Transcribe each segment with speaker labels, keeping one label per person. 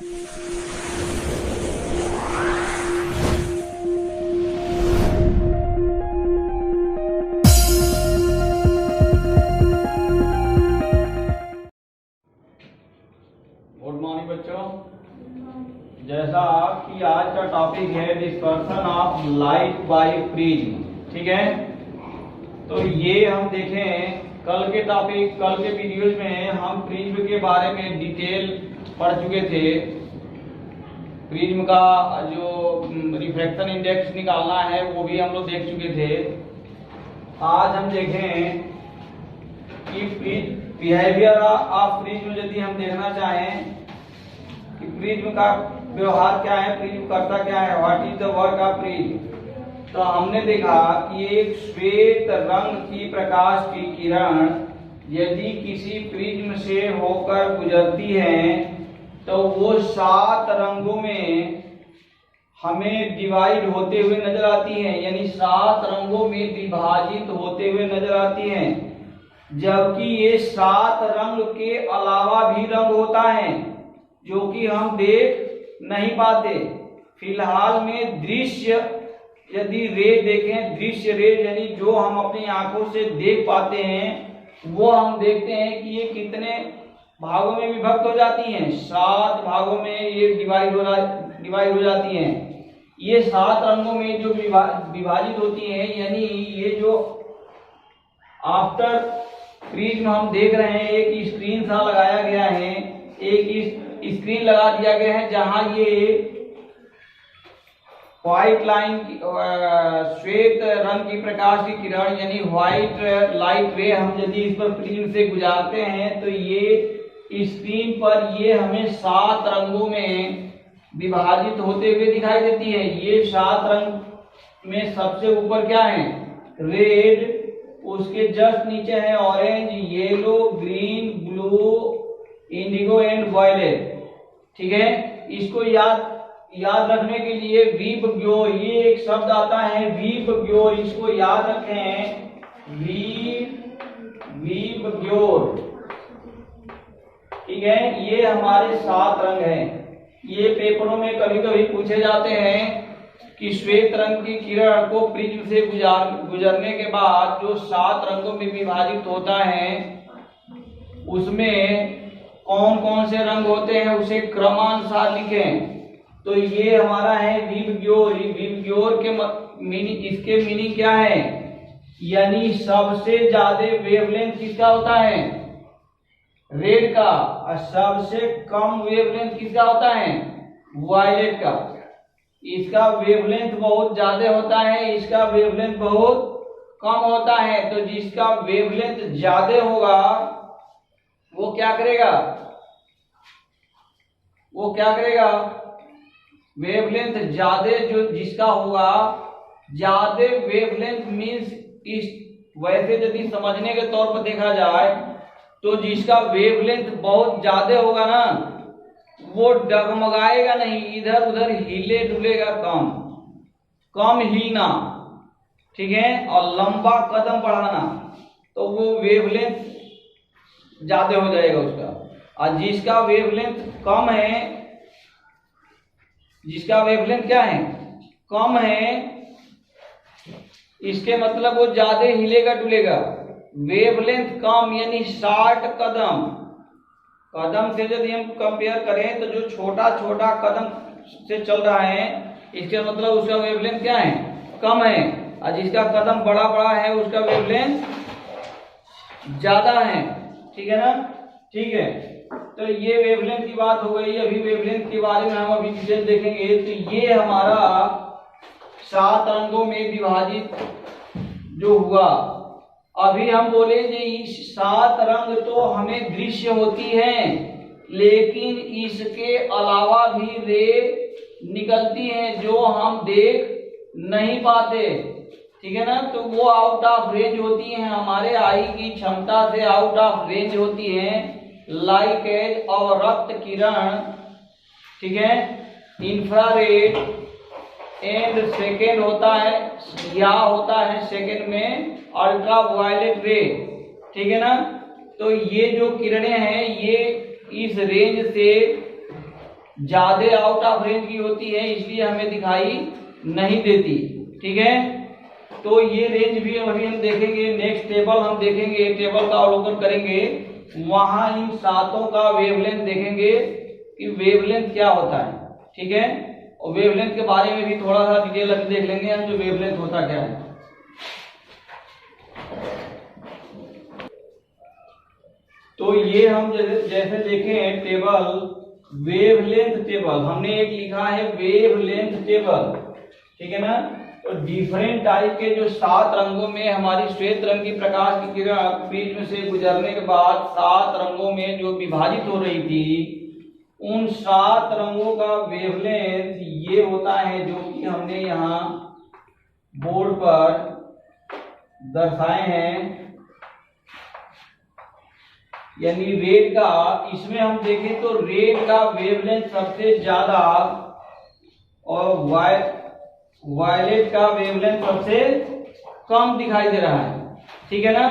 Speaker 1: Good morning बच्चों। जैसा कि आज का टॉपिक है dispersion of light by prism, ठीक है। तो ये हम देखें कल के वीडियोज में हम प्रिज्म के बारे में डिटेल पढ़ चुके थे। प्रिज्म का जो रिफ्रैक्शन इंडेक्स निकालना है वो भी हम लोग देख चुके थे। आज हम देखें कि बिहेवियर ऑफ प्रिज्म यदि हम देखना चाहें कि प्रिज्म का व्यवहार क्या है, प्रिज्म करता क्या है, what is the work of prism. तो हमने देखा कि एक श्वेत रंग की प्रकाश की किरण यदि किसी प्रिज्म से होकर गुजरती है तो वो 7 रंगों में हमें डिवाइड होते हुए नजर आती है, यानी 7 रंगों में विभाजित होते हुए नजर आती हैं। जबकि ये 7 रंग के अलावा भी रंग होता है जो कि हम देख नहीं पाते। फिलहाल में दृश्य यदि रे देखें, दृश्य रे यानी जो हम अपनी आंखों से देख पाते हैं वो हम देखते हैं कि ये कितने भागों में विभक्त हो जाती हैं। 7 भागों में ये डिवाइड हो जाती हैं। ये 7 रंगों में जो विभाजित होती हैं, यानी ये जो आफ्टर प्रिज्म हम देख रहे हैं, एक स्क्रीन सा लगाया गया है, एक स्क्रीन लगा दिया गया है जहां ये व्हाइट लाइन की श्वेत रंग की प्रकाश की किरण यानी व्हाइट लाइट रे हम यदि इस पर प्रिज्म से गुजारते हैं तो ये स्क्रीन पर ये हमें 7 रंगों में विभाजित होते हुए दिखाई देती है। ये 7 रंग में सबसे ऊपर क्या है? रेड, उसके जस्ट नीचे है orange, yellow, green, blue, indigo and violet, ठीक है। इसको याद रखने के लिए वीबग्योर, ये एक शब्द आता है वीबग्योर, इसको याद रखें, वीबग्योर, ठीक है। ये हमारे 7 रंग हैं। ये पेपरों में कभी कभी पूछे जाते हैं कि श्वेत रंग की किरण को प्रिज्म से गुजरने के बाद जो 7 रंगों में विभाजित होता है उसमें कौन कौन से रंग होते हैं उसे क्रमानुसार लिखें। तो ये हमारा है वीबग्योर। वीबग्योर के इसके मीनिंग क्या है? यानी सबसे ज्यादा वेवलेंथ किसका होता है? रेड का। और सबसे कम वेवलेंथ किसका होता है? वायलेट का। इसका वेवलेंथ बहुत ज्यादा होता है, इसका वेवलेंथ बहुत कम होता है। तो जिसका वेवलेंथ ज्यादा होगा वो क्या करेगा? वेवलेंथ ज्यादा जो जिसका होगा, ज्यादा वेवलेंथ मींस इस वैसे यदि समझने के तौर पर देखा जाए तो जिसका वेवलेंथ बहुत ज्यादा होगा ना वो डगमगाएगा नहीं, इधर उधर हिले डुलेगा कम हिलना, ठीक है, और लंबा कदम बढ़ाना, तो वो वेवलेंथ ज्यादा हो जाएगा उसका। और जिसका वेवलेंथ कम है, जिसका वेवलेंथ क्या है? कम है, इसके मतलब वो ज्यादा हिलेगा डुलेगा। वेवलेंथ कम यानी 60 कदम से यदि हम कंपेयर करें तो जो छोटा छोटा कदम से चल रहा है इसके मतलब उसका वेवलेंथ क्या है? कम है। और जिसका कदम बड़ा बड़ा है उसका वेवलेंथ ज्यादा है, ठीक है ना। ठीक है, तो ये वेवलेंथ की बात हो गई। अभी वेवलेंथ के बारे में हम अभी डिटेल देखेंगे। तो ये हमारा 7 रंगों में विभाजित जो हुआ। अभी हम बोले जी 7 रंग तो हमें दृश्य होती हैं, लेकिन इसके अलावा भी रे निकलती हैं जो हम देख नहीं पाते, ठीक है ना। तो वो आउट ऑफ रेंज होती हैं, हमारे आई की क्षमता से आउट ऑफ रेंज होती हैं। लाइक एज अवरक्त किरण, ठीक है, इंफ्रारेड एंड सेकेंड होता है या होता है सेकेंड में अल्ट्रा वायलेट रे, ठीक है ना। तो ये जो किरणें हैं ये इस रेंज से ज्यादा आउट ऑफ रेंज की होती है, इसलिए हमें दिखाई नहीं देती। ठीक है, तो ये रेंज भी अभी हम देखेंगे, नेक्स्ट टेबल हम देखेंगे, टेबल का अवलोकन करेंगे, वहां इन सातों का वेवलेंथ देखेंगे कि वेवलेंथ क्या होता है। ठीक है, और वेवलेंथ के बारे में भी थोड़ा सा डिटेल अभी देख लेंगे हम, जो वेवलेंथ होता क्या है। तो ये हम जैसे देखें टेबल, वेवलेंथ टेबल हमने एक लिखा है वेवलेंथ टेबल। ठीक है ना, तो डिफरेंट टाइप के जो 7 रंगों में हमारी श्वेत रंग की प्रकाश की किरण प्रिज्म से गुजरने के बाद 7 रंगों में जो विभाजित हो रही थी, उन 7 रंगों का वेवलेंथ ये होता है, जो कि हमने यहाँ बोर्ड पर दर्शाए हैं। यानी रेड का, इसमें हम देखें तो रेड का वेवलेंथ सबसे ज्यादा और वायलेट का वेवलेंथ सबसे कम दिखाई दे रहा है। ठीक है ना,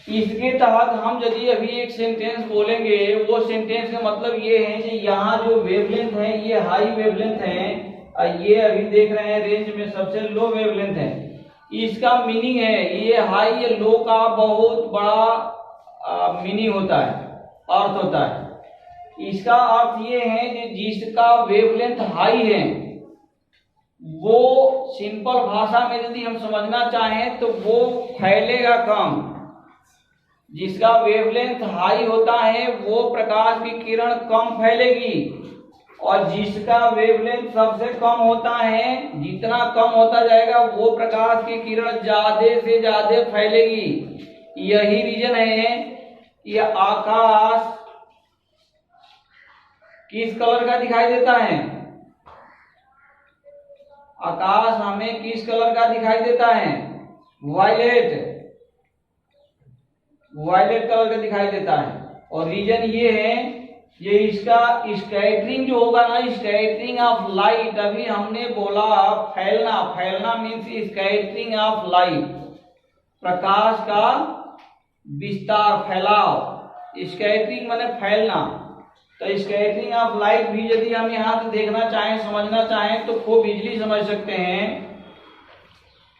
Speaker 1: इसके तहत हम यदि अभी एक सेंटेंस बोलेंगे, वो सेंटेंस का मतलब ये है कि यहाँ जो वेवलेंथ है ये हाई वेवलेंथ है, और ये अभी देख रहे हैं रेंज में सबसे लो वेवलेंथ है। इसका मीनिंग है ये हाई या लो का बहुत बड़ा मीनिंग होता है, अर्थ होता है। इसका अर्थ ये है कि जिसका वेवलेंथ हाई है वो, सिंपल भाषा में यदि हम समझना चाहें तो वो फैलेगा कम। जिसका वेवलेंथ हाई होता है वो प्रकाश की किरण कम फैलेगी, और जिसका वेवलेंथ सबसे कम होता है, जितना कम होता जाएगा वो प्रकाश की किरण ज्यादा से ज्यादा फैलेगी। यही रीजन है कि आकाश किस कलर का दिखाई देता है, आकाश हमें किस कलर का दिखाई देता है, वायलेट कलर का दिखाई देता है। और रीजन ये है, ये इसका स्कैटरिंग जो होगा ना, स्कैटरिंग ऑफ लाइट, अभी हमने बोला फैलना मीन्स स्कैटरिंग ऑफ लाइट, प्रकाश का विस्तार, फैलाव। स्कैटरिंग माने फैलना, तो स्कैटरिंग ऑफ लाइट भी यदि हम यहाँ से देखना चाहें, समझना चाहें तो खूब इजीली समझ सकते हैं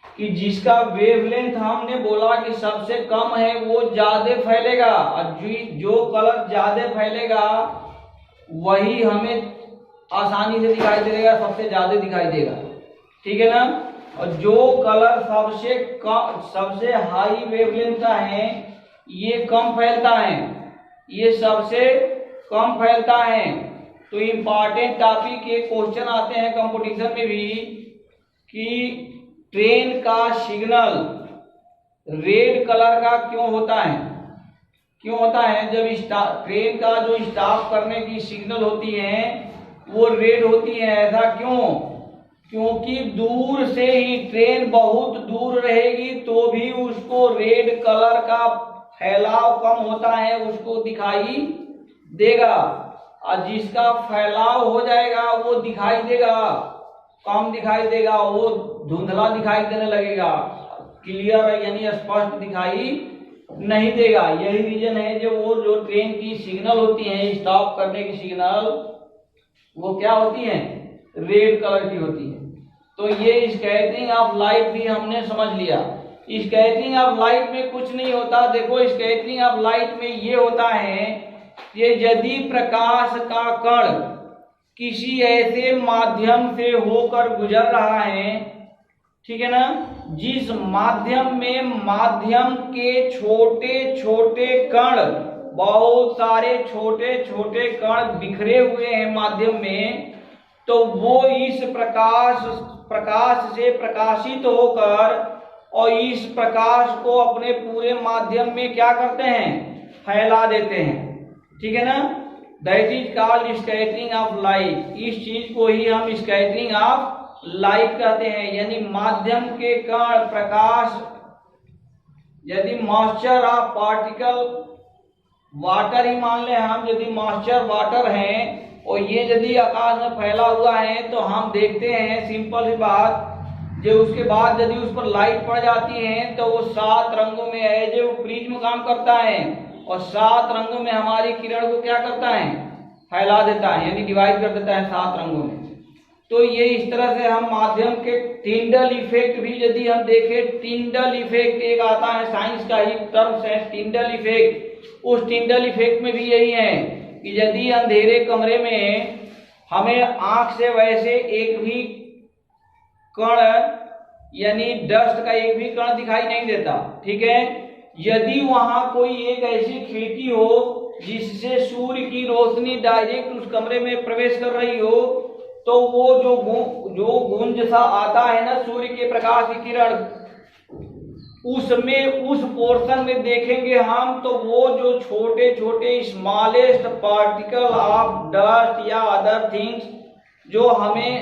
Speaker 1: कि जिसका वेवलेंथ हमने बोला कि सबसे कम है वो ज्यादा फैलेगा, और जो कलर ज्यादा फैलेगा वही हमें आसानी से दिखाई देगा, सबसे ज्यादा दिखाई देगा। ठीक है ना, और जो कलर सबसे हाई वेवलेंथ का है ये कम फैलता है, ये सबसे कम फैलता है। तो इम्पॉर्टेंट टॉपिक के क्वेश्चन आते हैं कंपटीशन में भी कि ट्रेन का सिग्नल रेड कलर का क्यों होता है, जब ट्रेन का जो स्टॉप करने की सिग्नल होती है वो रेड होती है, ऐसा क्यों? क्योंकि दूर से ही ट्रेन बहुत दूर रहेगी तो भी उसको रेड कलर का फैलाव कम होता है, उसको दिखाई देगा, और जिसका फैलाव हो जाएगा वो दिखाई देगा, कम दिखाई देगा, वो धुंधला दिखाई देने लगेगा, क्लियर यानी स्पष्ट दिखाई नहीं देगा। यही रीजन है जो ट्रेन की सिग्नल होती है, स्टॉप करने की सिग्नल, वो क्या होती है, रेड कलर की होती है। तो ये स्कैटरिंग ऑफ लाइट भी हमने समझ लिया। स्कैटरिंग ऑफ लाइट में कुछ नहीं होता, देखो स्कैटरिंग ऑफ लाइट में ये होता है कि यदि प्रकाश का कण किसी ऐसे माध्यम से होकर गुजर रहा है, ठीक है ना, जिस माध्यम में माध्यम के छोटे छोटे कण, बहुत सारे छोटे छोटे कण बिखरे हुए हैं माध्यम में, तो वो इस प्रकाश से प्रकाशित होकर और इस प्रकाश को अपने पूरे माध्यम में क्या करते हैं, फैला देते हैं। ठीक है ना, that is called scattering of light. इस चीज को ही हम स्कैटरिंग ऑफ लाइट कहते हैं, यानी माध्यम के कण प्रकाश, यदि मॉइस्चर ऑफ पार्टिकल, वाटर ही मान लें हम, यदि मॉइस्चर वाटर है और ये यदि आकाश में फैला हुआ है तो हम देखते हैं, सिंपल सी बात, जो उसके बाद यदि उस पर लाइट पड़ जाती है तो वो 7 रंगों में है, जो प्रिज्म काम करता है और 7 रंगों में हमारी किरण को क्या करता है, फैला देता है, यानी डिवाइड कर देता है 7 रंगों में। तो ये इस तरह से हम माध्यम के टिंडल इफेक्ट भी यदि हम देखें, टिंडल इफेक्ट एक आता है, साइंस का ही टर्म्स है टिंडल इफेक्ट। उस टिंडल इफेक्ट में भी यही है कि यदि अंधेरे कमरे में हमें आंख से वैसे एक भी कण यानी डस्ट का एक भी कण दिखाई नहीं देता, ठीक है, यदि वहां कोई एक ऐसी खिड़की हो जिससे सूर्य की रोशनी डायरेक्ट उस कमरे में प्रवेश कर रही हो, तो वो जो गुंज सा आता है ना सूर्य के प्रकाश की किरण, उसमें उस पोर्शन में देखेंगे हम, तो वो जो छोटे छोटे स्मॉलेस्ट पार्टिकल ऑफ डस्ट या अदर थिंग्स जो हमें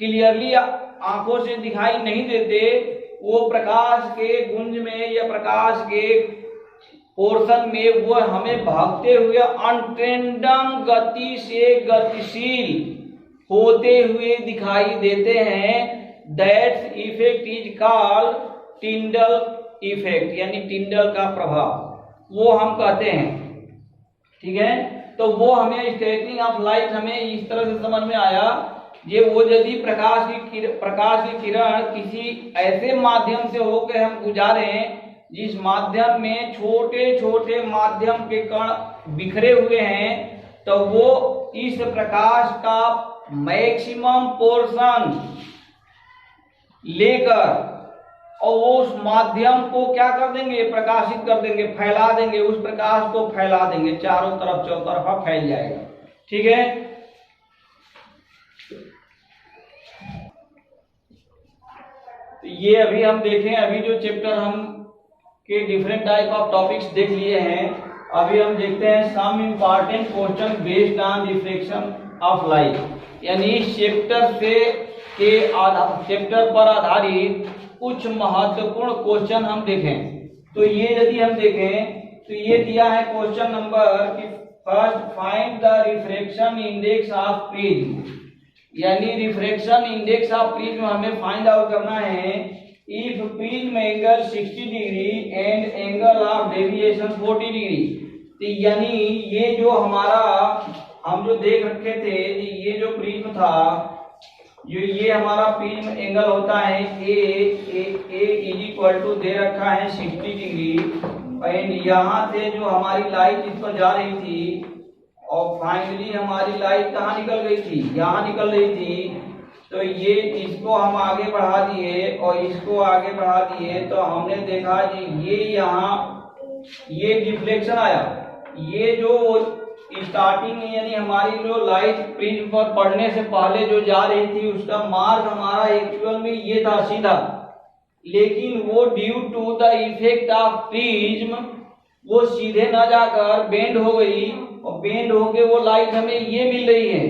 Speaker 1: क्लियरली आंखों से दिखाई नहीं देते, वो प्रकाश के गुंज में या प्रकाश के पोर्शन में वो हमें भागते हुए अनटेंडम गति से गतिशील होते हुए दिखाई देते हैं। That effect is called Tyndall effect, यानी टिंडल का प्रभाव वो हम कहते हैं, ठीक है। तो वो हमें स्कैटरिंग ऑफ लाइट हमें इस तरह से समझ में आया, ये वो यदि प्रकाश की किरण किसी ऐसे माध्यम से होकर हम गुजारें जिस माध्यम में छोटे छोटे माध्यम के कण बिखरे हुए हैं, तो वो इस प्रकाश का मैक्सिमम पोर्शन लेकर और वो उस माध्यम को क्या कर देंगे, प्रकाशित कर देंगे, फैला देंगे, उस प्रकाश को फैला देंगे, चारों तरफ चौतरफा फैल जाएगा, ठीक है। तो ये अभी हम देखें, अभी जो चैप्टर हम के डिफरेंट टाइप ऑफ टॉपिक्स देख लिए हैं, अभी हम देखते हैं some important question based on reflection of light, यानी इस चैप्टर पर आधारित कुछ महत्वपूर्ण क्वेश्चन हम देखें। तो ये यदि हम देखें तो ये दिया है क्वेश्चन नंबर कि first find the refraction index of prism, यानी रिफ्रैक्शन इंडेक्स ऑफ प्रिज्म हमें फाइंड आउट करना है। If prism angle 60 degree and angle of deviation 40 degree, तो यानी ये जो हमारा हम जो देख रखे थे, ये जो प्रिज्म था, ये हमारा प्रिज्म एंगल होता है ए इज इक्वल टू दे रखा है 60 डिग्री, एंड यहाँ से जो हमारी लाइट इस पर जा रही थी और फाइनली हमारी लाइट कहाँ निकल गई थी, यहाँ निकल रही थी। तो ये इसको हम आगे बढ़ा दिए और इसको आगे बढ़ा दिए, तो हमने देखा कि ये यहाँ ये डिफ्लेक्शन आया, ये जो स्टार्टिंग यानी हमारी जो लाइट प्रिज्म पर पड़ने से पहले जो जा रही थी उसका मार्ग हमारा एक्चुअल में ये था सीधा, लेकिन वो due to the effect of prism वो सीधे न जाकर बेंड हो गई, और बेंड होके वो लाइट हमें ये मिल रही है।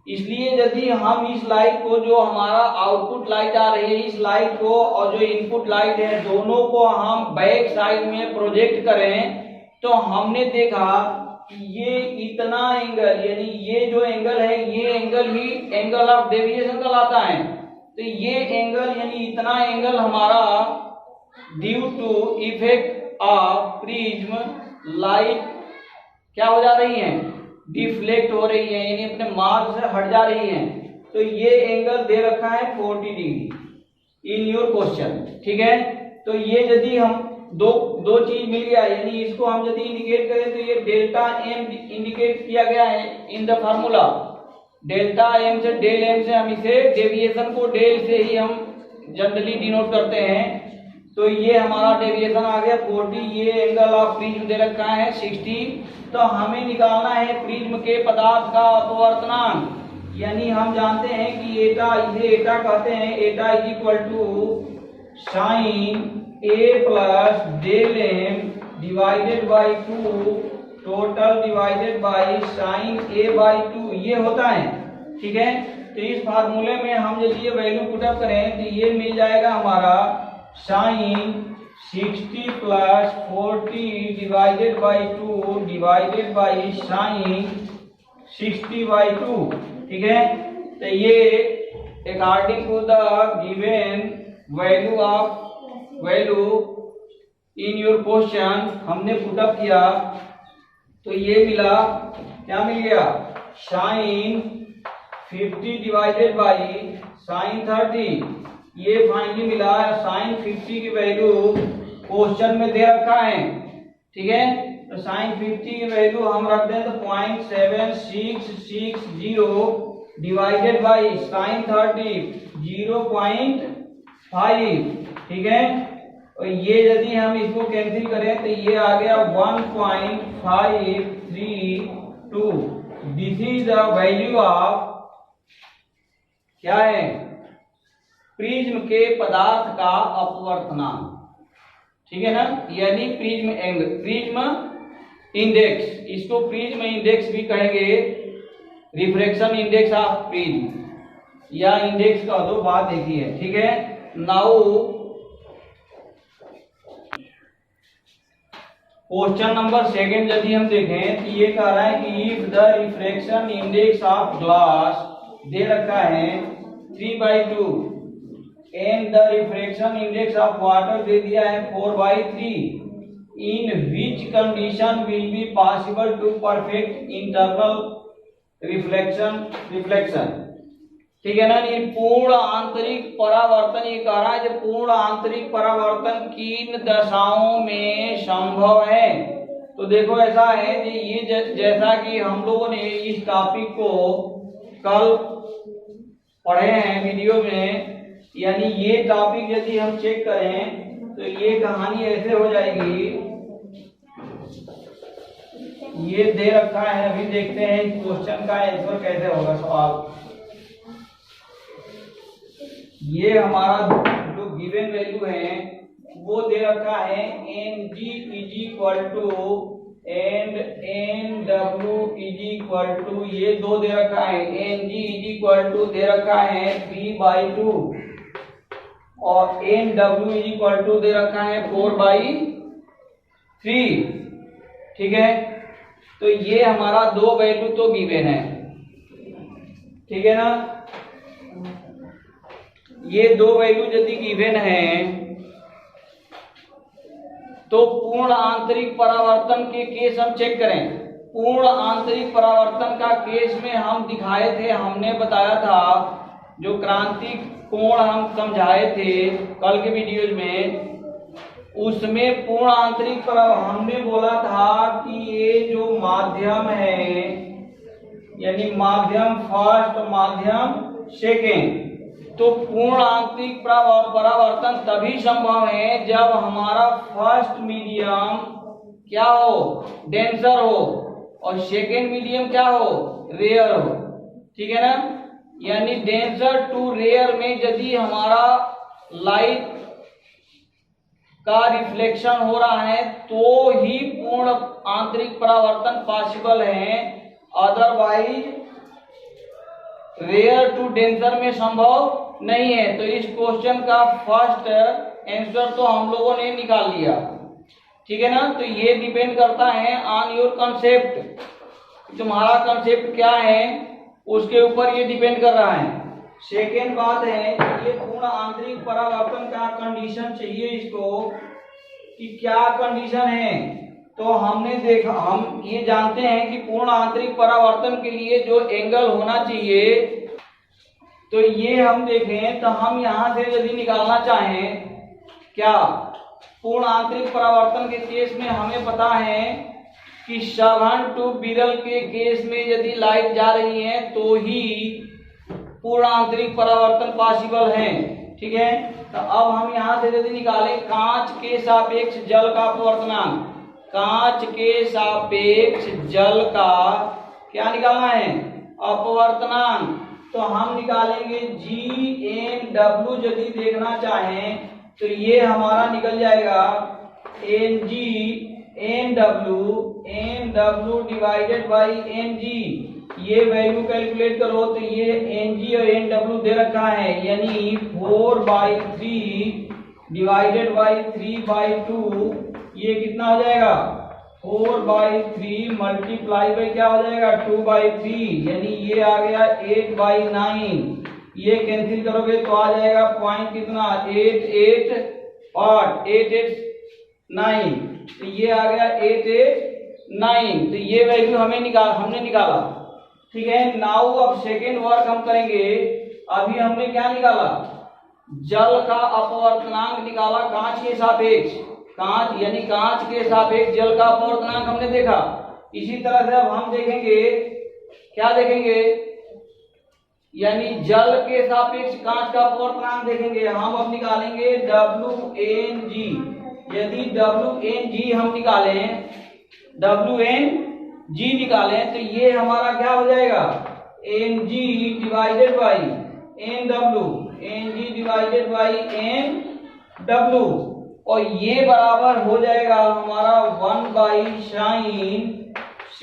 Speaker 1: इसलिए यदि हम इस लाइट को, जो हमारा आउटपुट लाइट आ रही है, इस लाइट को और जो इनपुट लाइट है, दोनों को हम बैक साइड में प्रोजेक्ट करें, तो हमने देखा ये इतना एंगल, यानी ये जो एंगल है, ये एंगल ही एंगल ऑफ डेविएशन कहलाता है। तो ये एंगल यानी इतना एंगल हमारा due to effect of prism light क्या हो जा रही है, डिफ्लेक्ट हो रही है, यानी अपने मार्ग से हट जा रही है। तो ये एंगल दे रखा है 40 डिग्री इन योर क्वेश्चन, ठीक है। तो ये यदि हम दो चीज मिल गया, यानी इसको हम यदि इंडिकेट करें तो ये डेल्टा एम इंडिकेट किया गया है in the formula, delta m से डेल एम से हम इसे डेविएशन को डेल से ही हम जनरली डिनोट करते हैं। तो ये हमारा डेविएशन आ गया 40, ये एंगल ऑफ प्रिज्म दे रखा है 60। तो हमें निकालना है प्रिज्म के पदार्थ का अपवर्तनांक, यानी हम जानते हैं कि एटा, इसे एटा कहते हैं, eta is equal to sine A plus del m divided by 2 total divided by sine A by 2, ये होता है, ठीक है। तो इस फार्मूले में हम यदि ये वैल्यू पुटअप करें तो ये मिल जाएगा हमारा sine 60 plus 40 divided by 2 divided by sine 60/2, ठीक है। तो ये according to the given value in your question हमने पुटअप किया, तो ये मिला, क्या मिल गया, साइन 50 डिवाइडेड बाई साइन 30, ये फाइनली मिला। साइन 50 की वैल्यू क्वेश्चन में दे रखा है, ठीक है। तो साइन 50 की वैल्यू हम रख दें तो 0.7660 डिवाइडेड बाई साइन 30 0.5, ठीक है। और ये यदि हम इसको कैंसिल करें तो ये आ गया 1.532। This is the value of, क्या है, प्रिज्म के पदार्थ का अपवर्तनांक, ठीक है ना, यानी प्रिज्म एंगल, प्रिज्म इंडेक्स, इसको प्रिज्म इंडेक्स भी कहेंगे, रिफ्रैक्शन इंडेक्स ऑफ प्रिज्म या इंडेक्स का दो बात देखी है, ठीक है। नाउ क्वेश्चन नंबर 2 यदि हम देखें तो ये कह रहा है कि if the refraction index of glass दे रखा है 3/2 and the refraction index of water दे दिया है 4/3, in which condition will be possible to perfect internal reflection, ठीक है ना। ये पूर्ण आंतरिक परावर्तन, ये कह रहा है कि पूर्ण आंतरिक परावर्तन किन दशाओं में संभव है। तो देखो ऐसा है कि ये जैसा कि हम लोगों ने इस टॉपिक को कल पढ़े हैं वीडियो में, यानी ये टॉपिक यदि हम चेक करें तो ये कहानी ऐसे हो जाएगी। ये दे रखा है, अभी देखते हैं इस क्वेश्चन का आंसर कैसे होगा सवाल। ये हमारा जो गिवन वैल्यू है वो दे रखा है Ng is equal to and Nw is equal to, ये दो दे रखा है, Ng इज इक्वल टू दे रखा है 3/2 और Nw इज इक्वल टू दे रखा है 4/3, ठीक है। तो ये हमारा दो वैल्यू तो गिवन है, ठीक है ना। ये दो वैल्यू यदि गिवन है तो पूर्ण आंतरिक परावर्तन के केस हम चेक करें। पूर्ण आंतरिक परावर्तन का केस में हम दिखाए थे, हमने बताया था जो क्रांतिक कोण हम समझाए थे कल के वीडियोज में, उसमें पूर्ण आंतरिक परावर्तन हमने बोला था कि ये जो माध्यम है, यानी माध्यम फर्स्ट और माध्यम सेकेंड, तो पूर्ण आंतरिक परावर्तन तभी संभव है जब हमारा फर्स्ट मीडियम क्या हो, डेंसर हो, और सेकेंड मीडियम क्या हो, रेयर हो, ठीक है ना। यानी डेंसर टू रेयर में यदि हमारा लाइट का रिफ्लेक्शन हो रहा है तो ही पूर्ण आंतरिक परावर्तन पॉसिबल है, अदरवाइज रेयर टू डेंसर में संभव नहीं है। तो इस क्वेश्चन का फर्स्ट आंसर तो हम लोगों ने निकाल लिया, ठीक है ना। तो ये डिपेंड करता है ऑन योर कंसेप्ट, तुम्हारा कंसेप्ट क्या है उसके ऊपर ये डिपेंड कर रहा है। सेकेंड बात है ये पूर्ण आंतरिक परावर्तन का कंडीशन चाहिए इसको कि क्या कंडीशन है। तो हमने देखा, हम ये जानते हैं कि पूर्ण आंतरिक परावर्तन के लिए जो एंगल होना चाहिए, तो ये हम देखें तो हम यहां से यदि निकालना चाहें, क्या पूर्ण आंतरिक परावर्तन के केस में हमें पता है कि श्रवण टू विरल के केस में यदि लाइट जा रही है तो ही पूर्ण आंतरिक परावर्तन पॉसिबल है, ठीक है। तो अब हम यहां से यदि निकालें कांच के सापेक्ष जल का अपवर्तनांक, कांच के सापेक्ष जल का क्या निकालना है, अपवर्तनांक, तो हम निकालेंगे Gn W। यदि देखना चाहें तो ये हमारा निकल जाएगा Ng Nw divided by Ng। ये वैल्यू कैलकुलेट करो तो ये Ng और Nw दे रखा है, यानी 4/3 डिवाइडेड बाई 3/2, ये कितना हो जाएगा 4/3 मल्टीप्लाई बाई क्या हो जाएगा 2/3, यानी ये आ गया 8/9। ये कैंसिल करोगे तो आ जाएगा पॉइंट कितना 8/9, तो ये आ गया 8/9। तो ये वैल्यू हमने निकाला, ठीक है। नाउ अब सेकेंड वर्क हम करेंगे। अभी हमने क्या निकाला, जल का अपवर्तनांक निकाला कांच के सापेक्ष, कांच यानी कांच के सापेक्ष जल का अपवर्तनांक हमने देखा। इसी तरह से अब हम देखेंगे, क्या देखेंगे, यानी जल के सापेक्ष कांच का अपवर्तनांक देखेंगे। हम अब निकालेंगे WNG। यदि WNG हम निकालें, WNG निकालें तो ये हमारा क्या हो जाएगा, Ng divided by NW, Ng divided by NW, और ये बराबर हो जाएगा हमारा 1 by sine C,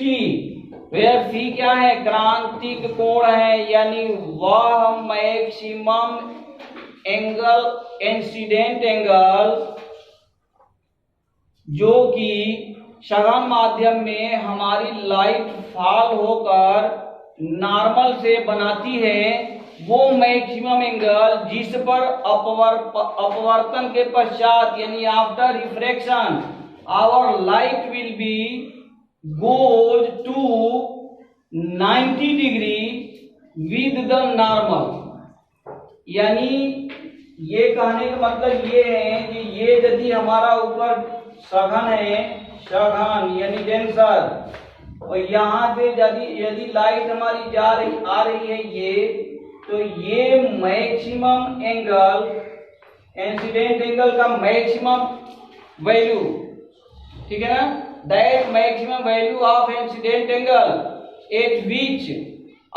Speaker 1: where C क्या है, क्रांतिक कोण है, यानी वह मैक्सिमम एंगल, इंसिडेंट एंगल जो कि सघन माध्यम में हमारी लाइट फॉल होकर नॉर्मल से बनाती है, वो मैक्सिमम एंगल जिस पर अपवर्तन के पश्चात यानी after refraction our light will be goes to 90 degree with the normal. यानी ये कहने का मतलब ये है कि ये यदि हमारा ऊपर सघन है, सघन यानी डेंसर, और यहाँ से यदि लाइट हमारी जा रही आ रही है ये, तो ये मैक्सिमम एंगल, इंसिडेंट एंगल का मैक्सिमम वैल्यू, ठीक है ना, that maximum value of incident angle at which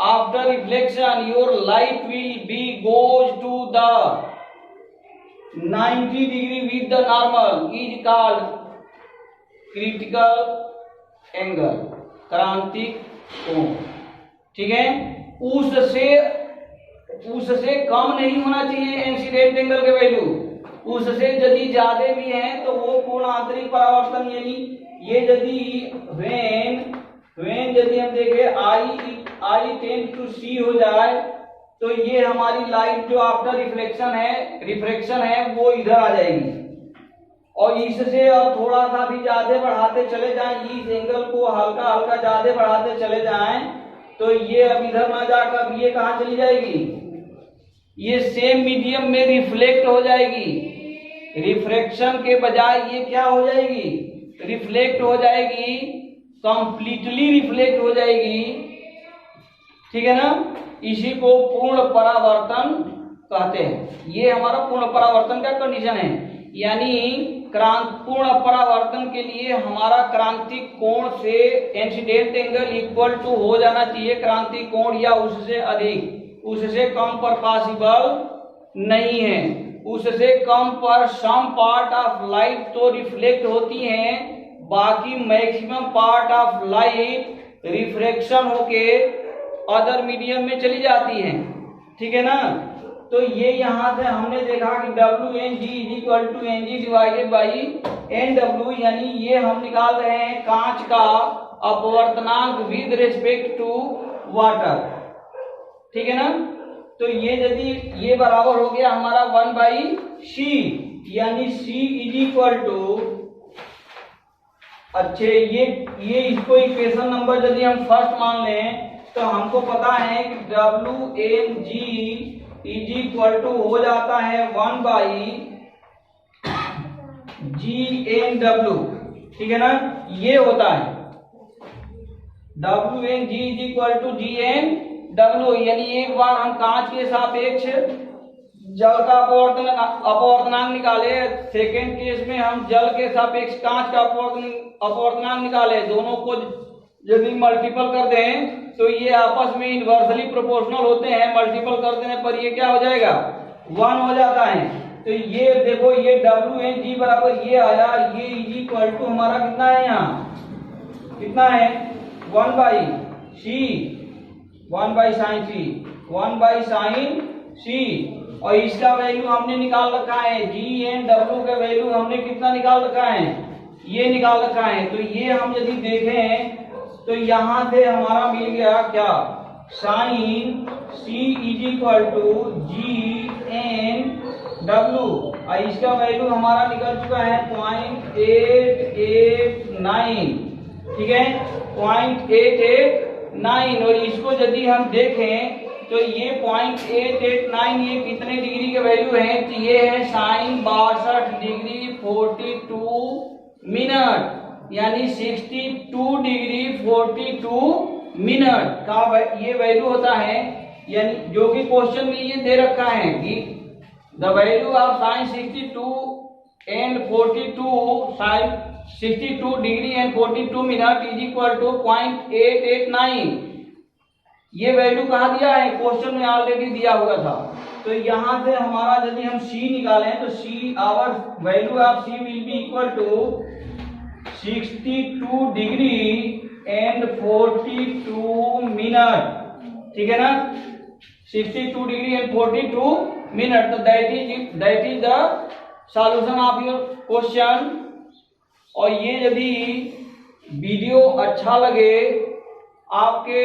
Speaker 1: after reflection your light will be goes to the 90 degree with the normal is called critical angle, क्रांतिक कोण, ठीक है। उससे कम नहीं होना चाहिए इंसिडेंट एंगल के वैल्यू, उससे यदि ज्यादा भी है तो वो कोण आंतरिक परावर्तन, यानी ये यदि वेन यदि हम देखें I टेंड टू C हो जाए तो ये हमारी लाइट जो आफ्टर रिफ्लेक्शन है वो इधर आ जाएगी, और इससे अब थोड़ा सा भी ज्यादा बढ़ाते चले जाएं, इस एंगल को हल्का हल्का ज्यादा बढ़ाते चले जाएं तो ये अब इधर ना जाकर अब ये कहाँ चली जाएगी, ये सेम मीडियम में रिफ्लेक्ट हो जाएगी। रिफ्रैक्शन के बजाय ये क्या हो जाएगी, रिफ्लेक्ट हो जाएगी, कंप्लीटली रिफ्लेक्ट हो जाएगी, ठीक है ना। इसी को पूर्ण परावर्तन कहते हैं। ये हमारा पूर्ण परावर्तन का कंडीशन है, यानी पूर्ण परावर्तन के लिए हमारा क्रांतिक कोण से इंसिडेंट एंगल इक्वल टू हो जाना चाहिए क्रांतिक कोण या उससे अधिक, उससे कम पर पॉसिबल नहीं है। उससे कम पर सम पार्ट ऑफ लाइट तो रिफ्लेक्ट होती हैं, बाकी maximum part of light refraction होके अदर मीडियम में चली जाती हैं, ठीक है ना। तो ये यहाँ से हमने देखा कि WNG is equal to NG divided by NW, यानी ये हम निकाल रहे हैं कांच का अपवर्तनांक विद रिस्पेक्ट टू वाटर, ठीक है ना। तो ये यदि ये बराबर हो गया हमारा 1 बाई C, यानी C इज इक्वल टू, अच्छे ये इसको इक्वेशन नंबर यदि हम फर्स्ट मान लें तो हमको पता है कि WNG इज इक्वल टू हो जाता है 1 बाई GNW, ठीक है ना। ये होता है WNG is equal to GNW, यानी एक बार हम कांच के सापेक्ष जल का अपवर्तनांक निकाले, सेकेंड केस में हम जल के सापेक्ष कांच का अपवर्तनांक निकाले, दोनों को यदि मल्टीपल कर दें तो ये आपस में इनवर्सली प्रोपोर्शनल होते हैं, मल्टीपल कर देने पर ये क्या हो जाएगा, 1 हो जाता है। तो ये देखो ये WNG बराबर ये आया, ये इज इक्वल टू हमारा कितना है, यहाँ कितना है 1 by C, 1 by sine C, 1 by sine C, और इसका वैल्यू हमने निकाल रखा है, GNW का वैल्यू हमने कितना निकाल रखा है, ये निकाल रखा है। तो ये हम यदि देखें तो यहाँ से हमारा मिल गया क्या, sine C is equal to GNW, और इसका वैल्यू हमारा निकल चुका है 0.889, ठीक है 0.889। 9 और इसको यदि हम देखें तो ये 0.889 ये कितने डिग्री के वैल्यू है? तो ये है sin 62 डिग्री 42 मिनट, यानी 62 डिग्री 42 मिनट का ये वैल्यू होता है। यानी जो कि क्वेश्चन में ये दे रखा है कि the value of sin 62 and 42 sin 62 degree and 42 minute is equal to 0.889। ये वैल्यू कहाँ दिया है? क्वेश्चन में ऑलरेडी दिया हुआ था। तो यहाँ से हमारा यदि हम C निकालें तो C our value of C will be equal to 62 degree and 42 minute, ठीक है ना? 62 डिग्री एंड 42 मिनट। तो that is the solution of your question. और ये यदि वीडियो अच्छा लगे, आपके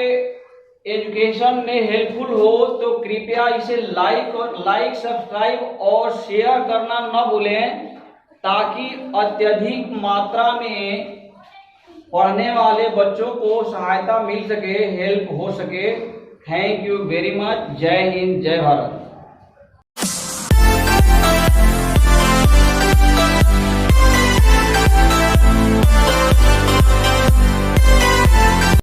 Speaker 1: एजुकेशन में हेल्पफुल हो, तो कृपया इसे लाइक सब्सक्राइब और शेयर करना न भूलें, ताकि अत्यधिक मात्रा में पढ़ने वाले बच्चों को सहायता मिल सके, हेल्प हो सके। Thank you very much. जय हिंद, जय भारत।